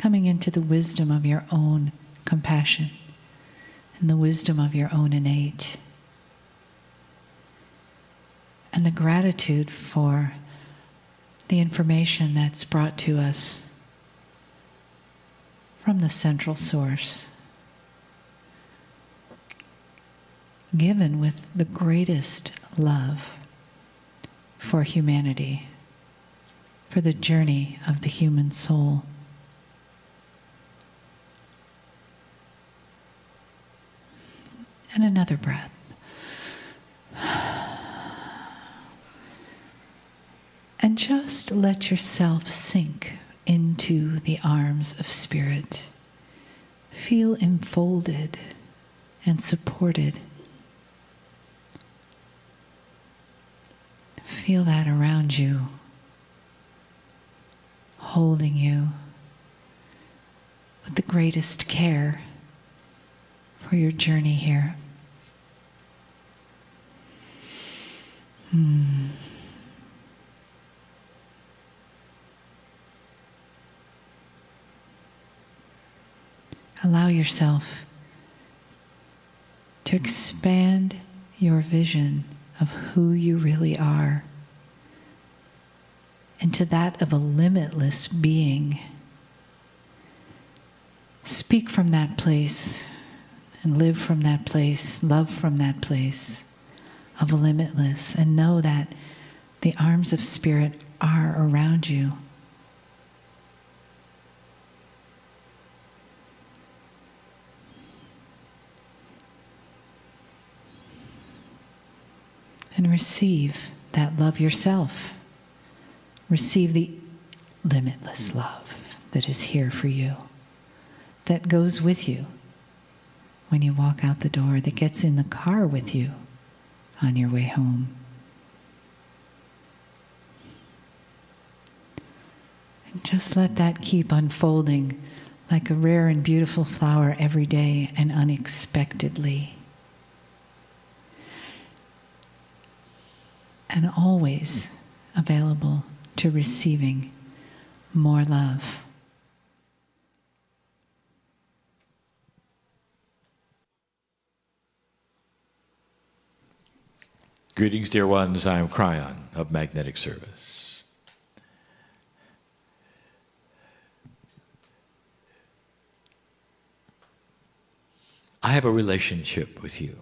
coming into the wisdom of your own compassion and the wisdom of your own innate, and the gratitude for the information that's brought to us from the central source, given with the greatest love for humanity, for the journey of the human soul. And another breath. And just let yourself sink into the arms of Spirit. Feel enfolded and supported. Feel that around you, holding you with the greatest care for your journey here. Allow yourself to expand your vision of who you really are into that of a limitless being. Speak from that place and live from that place, love from that place of a limitless, and know that the arms of Spirit are around you. And receive that love yourself. Receive the limitless love that is here for you, that goes with you when you walk out the door, that gets in the car with you on your way home. And just let that keep unfolding like a rare and beautiful flower every day and unexpectedly. And always available to receiving more love. Greetings, dear ones. I am Kryon of Magnetic Service. I have a relationship with you.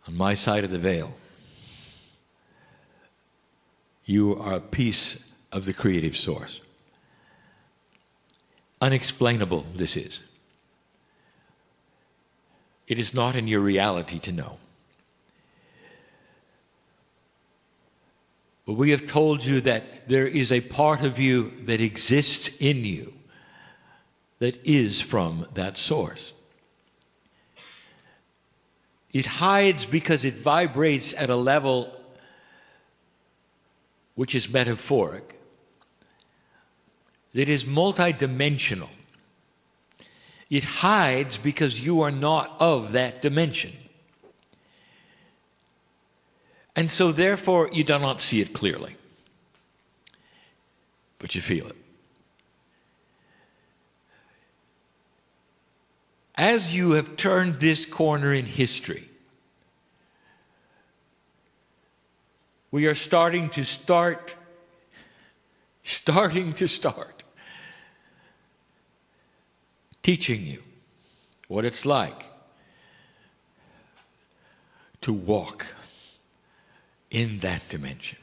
On my side of the veil, you are a piece of the creative source. Unexplainable this is. It is not in your reality to know. But we have told you that there is a part of you that exists in you that is from that source. It hides because it vibrates at a level which is metaphoric, that is multidimensional. It hides because you are not of that dimension. And so therefore you do not see it clearly, but you feel it. As you have turned this corner in history, we are starting to start teaching you what it's like to walk in that dimension.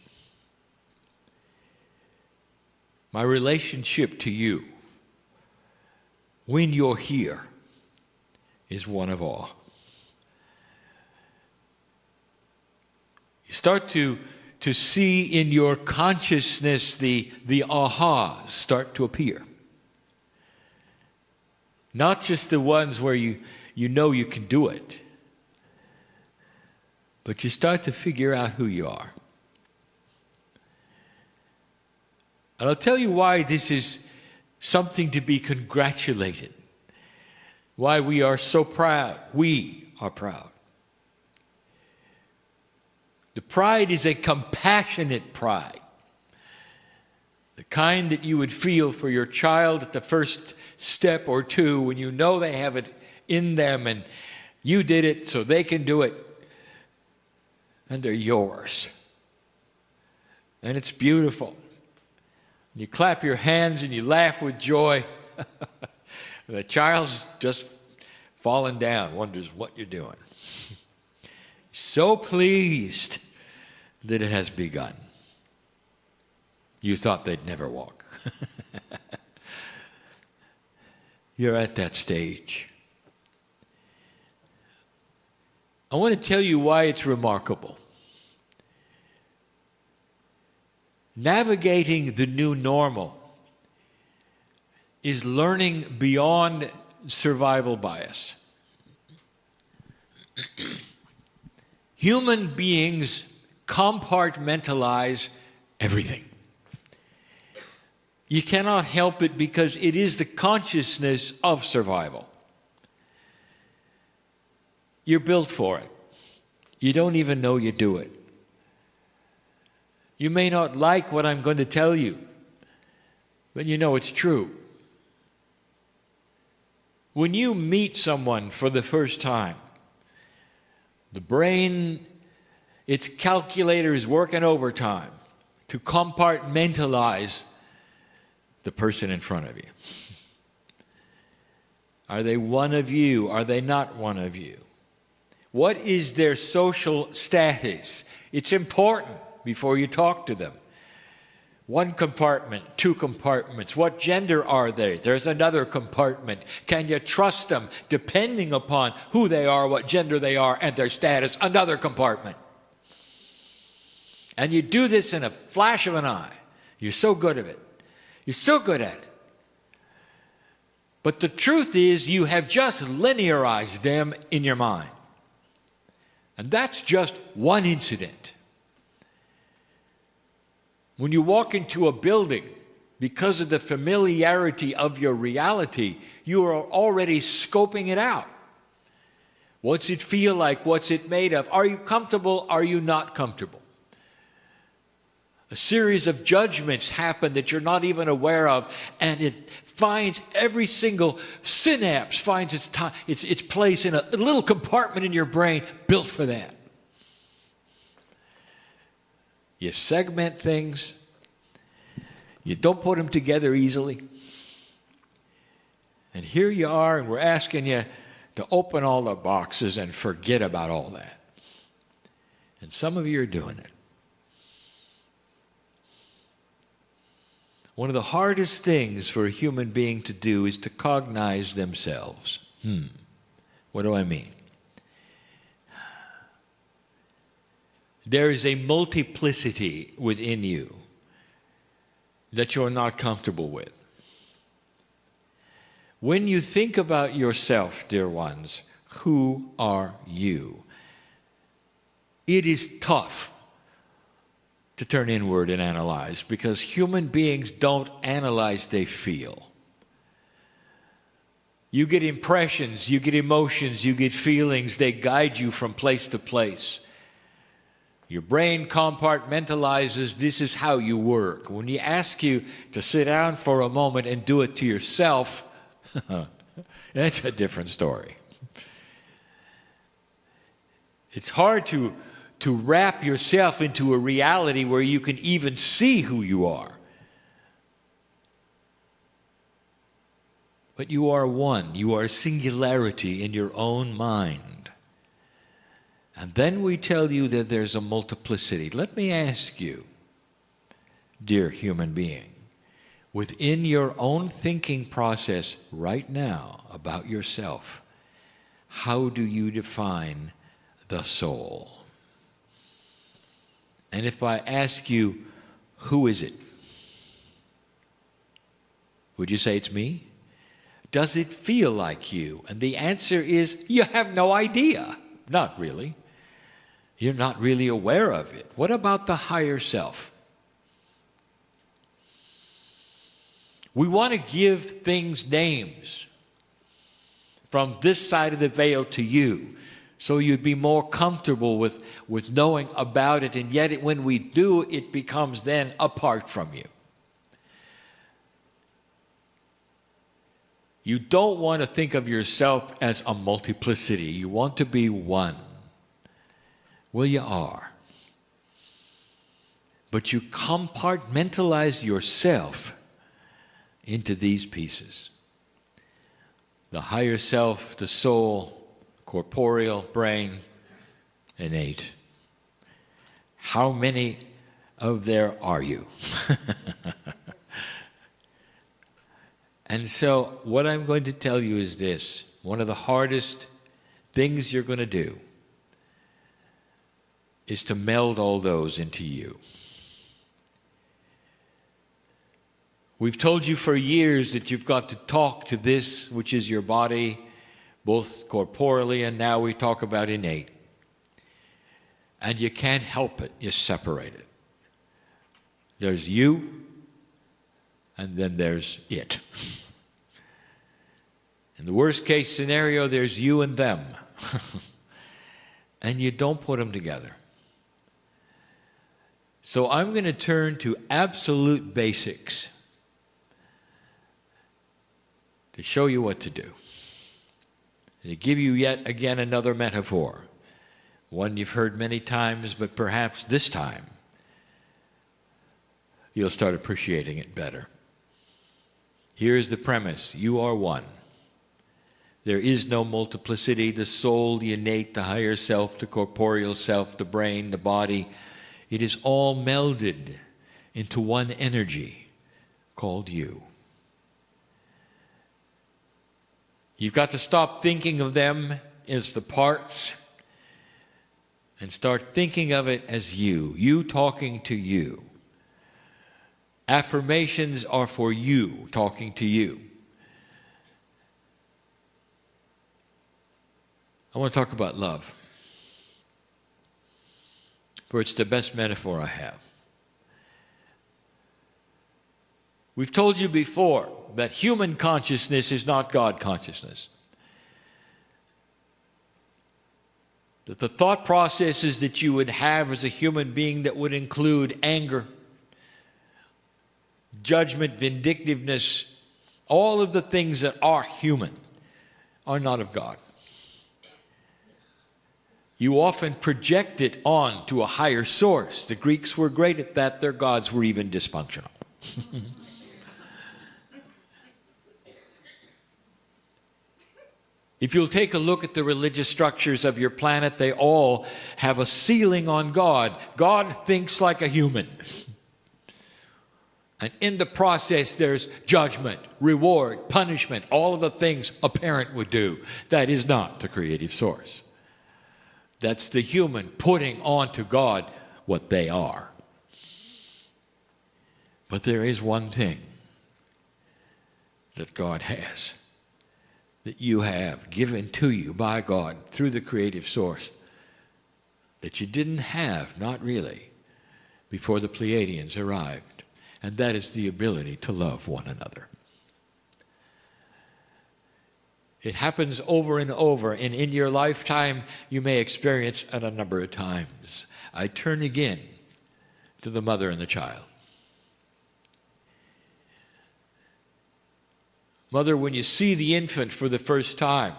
My relationship to you, when you're here, is one of awe. You start to see in your consciousness the ahas start to appear. Not just the ones where you know you can do it, but you start to figure out who you are. And I'll tell you why this is something to be congratulated. Why we are so proud. We are proud. The pride is a compassionate pride. The kind that you would feel for your child at the first step or two when you know they have it in them and you did it so they can do it and they're yours. And it's beautiful. You clap your hands and you laugh with joy. The child's just fallen down, wonders what you're doing. So pleased that it has begun. You thought they'd never walk. You're at that stage. I want to tell you why it's remarkable. Navigating the new normal is learning beyond survival bias. Human beings compartmentalize everything. You cannot help it because it is the consciousness of survival. You're built for it. You don't even know you do it. You may not like what I'm going to tell you, but you know it's true. When you meet someone for the first time, the brain, its calculator is working overtime to compartmentalize the person in front of you. Are they one of you? Are they not one of you? What is their social status? It's important before you talk to them. One compartment, two compartments. What gender are they? There's another compartment. Can you trust them? Depending upon who they are, what gender they are, and their status, another compartment. And you do this in a flash of an eye. You're so good at it. You're so good at it. But the truth is, you have just linearized them in your mind. And that's just one incident. When you walk into a building, because of the familiarity of your reality, you are already scoping it out. What's it feel like? What's it made of? Are you comfortable? Are you not comfortable? A series of judgments happen that you're not even aware of, and it finds every single synapse finds its place in a little compartment in your brain built for that. You segment things. You don't put them together easily. And here you are, and we're asking you to open all the boxes and forget about all that. And some of you are doing it. One of the hardest things for a human being to do is to cognize themselves. What do I mean? There is a multiplicity within you that you're not comfortable with. When you think about yourself, dear ones, who are you? It is tough to turn inward and analyze, because human beings don't analyze, they feel. You get impressions, you get emotions, you get feelings, they guide you from place to place. Your brain compartmentalizes, this is how you work. When you ask you to sit down for a moment and do it to yourself, that's a different story. It's hard to wrap yourself into a reality where you can even see who you are. But you are one. You are a singularity in your own mind. And then we tell you that there's a multiplicity. Let me ask you, dear human being, within your own thinking process right now about yourself, how do you define the soul? And if I ask you, who is it? Would you say it's me? Does it feel like you? And the answer is, you have no idea. Not really. You're not really aware of it. What about the higher self? We want to give things names from this side of the veil to you, so you'd be more comfortable with knowing about it, and yet when we do, it becomes then apart from you. You don't want to think of yourself as a multiplicity. You want to be one. Well, you are. But you compartmentalize yourself into these pieces. The higher self, the soul, corporeal, brain, innate. How many of there are you? And so what I'm going to tell you is this. One of the hardest things you're going to do is to meld all those into you. We've told you for years that you've got to talk to this, which is your body, both corporally, and now we talk about innate. And you can't help it. You separate it. There's you, and then there's it. In the worst case scenario, there's you and them. And you don't put them together. So I'm going to turn to absolute basics to show you what to do. And to give you yet again another metaphor. One you've heard many times, but perhaps this time you'll start appreciating it better. Here's the premise. You are one. There is no multiplicity. The soul, the innate, the higher self, the corporeal self, the brain, the body. It is all melded into one energy called you. You've got to stop thinking of them as the parts and start thinking of it as you talking to you. Affirmations are for you, talking to you. I want to talk about love, for it's the best metaphor I have. We've told you before that human consciousness is not God consciousness. That the thought processes that you would have as a human being that would include anger, judgment, vindictiveness, all of the things that are human are not of God. You often project it on to a higher source. The Greeks were great at that. Their gods were even dysfunctional. If you'll take a look at the religious structures of your planet, they all have a ceiling on God. God thinks like a human. And in the process, there's judgment, reward, punishment, all of the things a parent would do. That is not the creative source. That's the human putting onto God what they are. But there is one thing that God has, that you have given to you by God through the creative source, that you didn't have, not really, before the Pleiadians arrived. And that is the ability to love one another. It happens over and over, and in your lifetime, you may experience it a number of times. I turn again to the mother and the child. Mother, when you see the infant for the first time,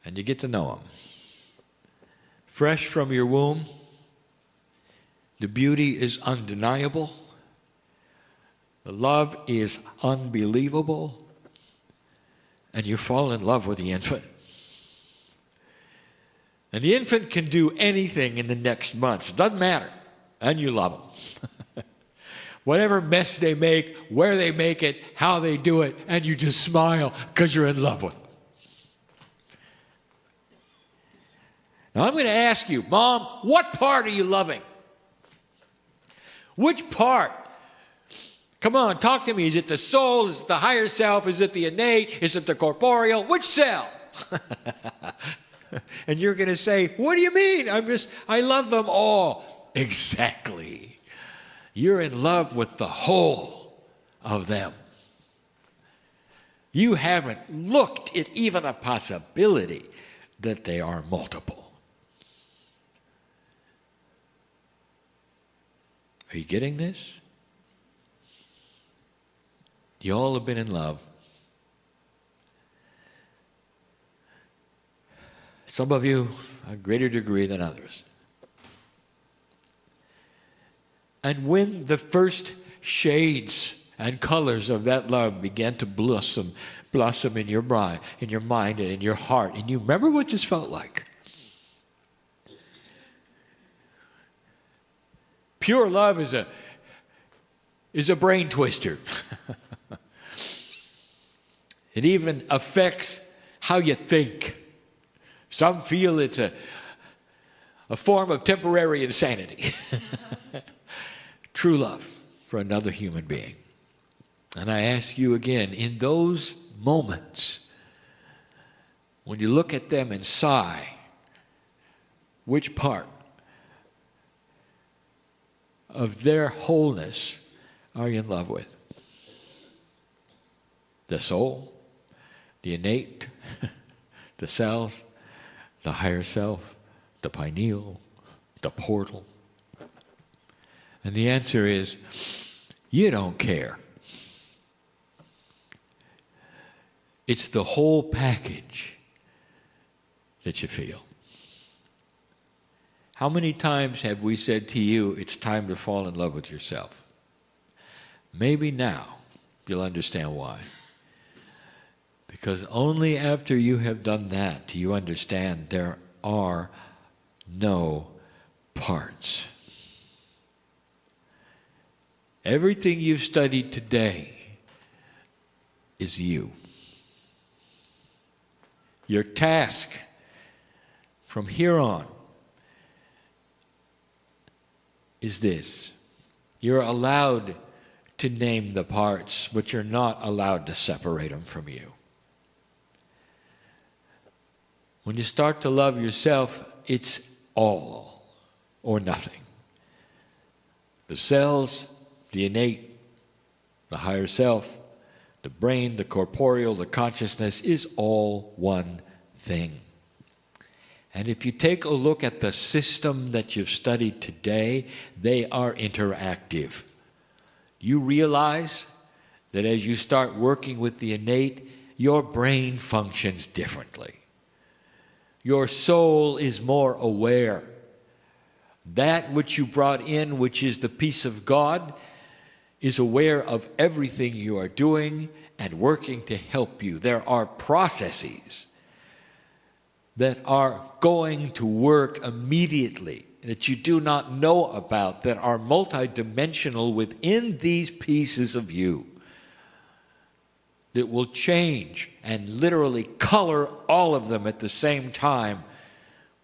and you get to know him, fresh from your womb, the beauty is undeniable, the love is unbelievable, and you fall in love with the infant. And the infant can do anything in the next months. It doesn't matter. And you love them. Whatever mess they make, where they make it, how they do it, and you just smile because you're in love with them. Now I'm going to ask you, Mom, what part are you loving? Which part? Come on, talk to me. Is it the soul? Is it the higher self? Is it the innate? Is it the corporeal? Which cell? And you're going to say, what do you mean? I love them all. Exactly. You're in love with the whole of them. You haven't looked at even a possibility that they are multiple. Are you getting this? You all have been in love. Some of you a greater degree than others. And when the first shades and colors of that love began to blossom in your mind, and in your heart, and you remember what this felt like. Pure love is a brain twister. It even affects how you think. Some feel it's a form of temporary insanity. True love for another human being. And I ask you again, in those moments, when you look at them and sigh, which part of their wholeness are you in love with? The soul, the innate, the cells, the higher self, the pineal, the portal? And the answer is, you don't care. It's the whole package that you feel. How many times have we said to you, it's time to fall in love with yourself? Maybe now you'll understand why. Because only after you have done that do you understand there are no parts. Everything you've studied today is you. Your task from here on is this. You're allowed to name the parts, but you're not allowed to separate them from you. When you start to love yourself, it's all or nothing. The cells, the innate, the higher self, the brain, the corporeal, the consciousness is all one thing. And if you take a look at the system that you've studied today, they are interactive. You realize that as you start working with the innate, your brain functions differently. Your soul is more aware. That which you brought in, which is the peace of God, is aware of everything you are doing and working to help you. There are processes that are going to work immediately that you do not know about, that are multidimensional within these pieces of you, that will change and literally color all of them at the same time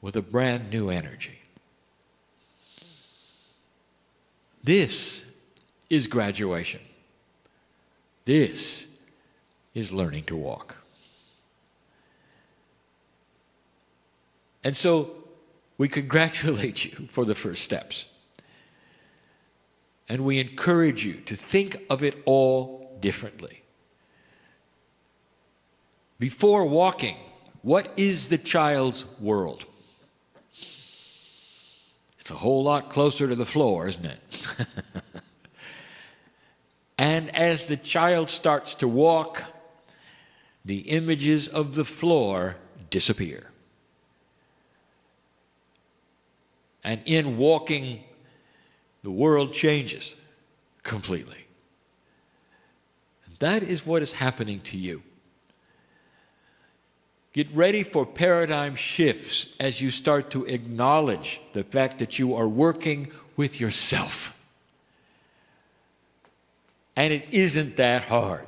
with a brand new energy. This is graduation. This is learning to walk. And so we congratulate you for the first steps. And we encourage you to think of it all differently. Before walking, what is the child's world? It's a whole lot closer to the floor, isn't it? And as the child starts to walk, the images of the floor disappear. And in walking, the world changes completely. And that is what is happening to you. Get ready for paradigm shifts as you start to acknowledge the fact that you are working with yourself. And it isn't that hard.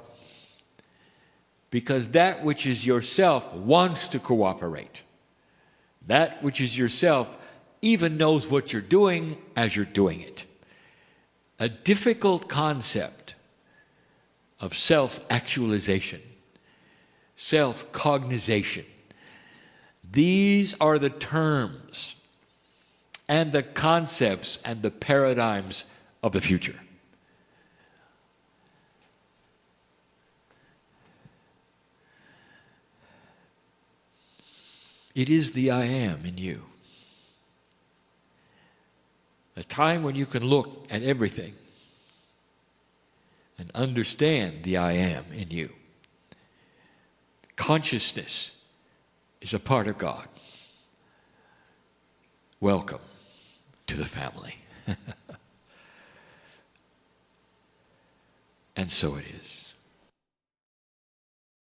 Because that which is yourself wants to cooperate. That which is yourself even knows what you're doing as you're doing it. A difficult concept of self-actualization, self-cognization. These are the terms and the concepts and the paradigms of the future. It is the I am in you. A time when you can look at everything and understand the I am in you. Consciousness is a part of God. Welcome to the family. And so it is.